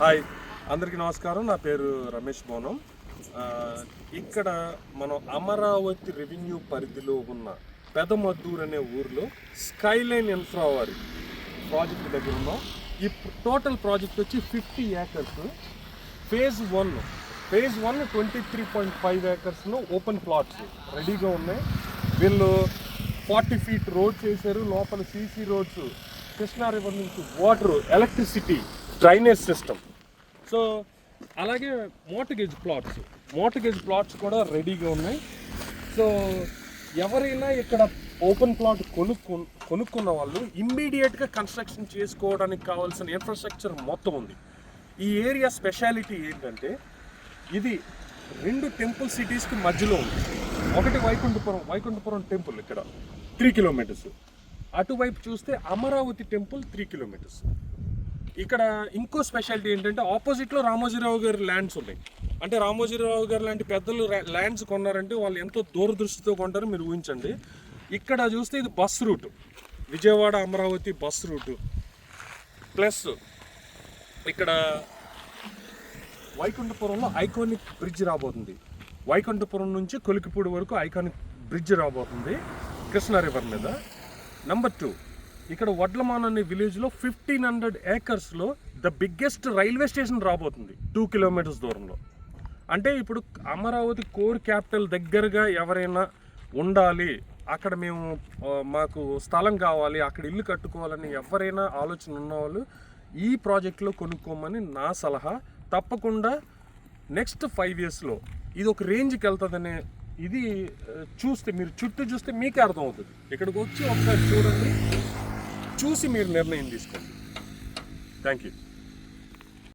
Hi, అందరికీ నమస్కారం. నా పేరు రమేష్ బోనం. ఇక్కడ మనం అమరావతి రెవెన్యూ పరిధిలో ఉన్న పెదమద్దూరు అనే ఊరిలో స్కైలైన్ ఇన్ఫ్రా వారి ప్రాజెక్ట్ దగ్గర ఉన్నాం. ఈ టోటల్ ప్రాజెక్ట్ వచ్చి 50 ఏకర్స్. ఫేజ్ 1 23.5 ఏకర్స్లో ఓపెన్ ప్లాట్స్ రెడీగా ఉన్నాయి. వీళ్ళు 40 ఫీట్ రోడ్స్ వేశారు. లోపల సీసీ రోడ్స్, కృష్ణా రివర్ నుంచి water, electricity, drainage system. So అలాగే మోర్టగేజ్ ప్లాట్స్ కూడా రెడీగా ఉన్నాయి. సో ఎవరైనా ఇక్కడ ఓపెన్ ప్లాట్ కొనుక్కున్న వాళ్ళు ఇమ్మీడియట్గా కన్స్ట్రక్షన్ చేసుకోవడానికి కావాల్సిన ఇన్ఫ్రాస్ట్రక్చర్ మొత్తం ఉంది. ఈ ఏరియా స్పెషాలిటీ ఏంటంటే ఇది 2 టెంపుల్ సిటీస్కి మధ్యలో ఉంది. ఒకటి వైకుంఠపురం టెంపుల్ ఇక్కడ 3 కిలోమీటర్స్, అటువైపు చూస్తే అమరావతి టెంపుల్ 3 కిలోమీటర్స్. ఇక్కడ ఇంకో స్పెషాలిటీ ఏంటంటే ఆపోజిట్లో రామోజీరావు గారి ల్యాండ్స్ ఉన్నాయి. అంటే రామోజీరావు గారు లాంటి పెద్దలు ల్యాండ్స్ కొన్నారంటే వాళ్ళు ఎంతో దూరదృష్టితో కొంటారో మీరు ఊహించండి. ఇక్కడ చూస్తే ఇది bus route, Vijayawada Amaravati bus route. Plus ఇక్కడ వైకుంఠపురంలో ఐకానిక్ బ్రిడ్జ్ రాబోతుంది. వైకుంఠపురం నుంచి కొలికిపూడి వరకు ఐకానిక్ బ్రిడ్జ్ రాబోతుంది కృష్ణా రివర్ మీద. నెంబర్ 2, ఇక్కడ వడ్లమాన్ అనే విలేజ్లో 1500 ఏకర్స్లో ద బిగ్గెస్ట్ రైల్వే స్టేషన్ రాబోతుంది 2 కిలోమీటర్స్ దూరంలో. అంటే ఇప్పుడు అమరావతి కోర్ క్యాపిటల్ దగ్గరగా ఎవరైనా ఉండాలి, అక్కడ మాకు స్థలం కావాలి, అక్కడ ఇల్లు కట్టుకోవాలని ఎవరైనా ఆలోచన ఉన్నవాళ్ళు ఈ ప్రాజెక్ట్లో కొనుక్కోమని నా సలహా. తప్పకుండా నెక్స్ట్ 5 ఇయర్స్లో ఇది ఒక రేంజ్కి వెళ్తుందనే ఇది చూస్తే, మీరు చుట్టూ చూస్తే మీకే అర్థమవుతుంది. ఇక్కడికి వచ్చి ఒకసారి చూడండి, చూసి మీరు నిర్ణయం తీసుకోండి. Thank you.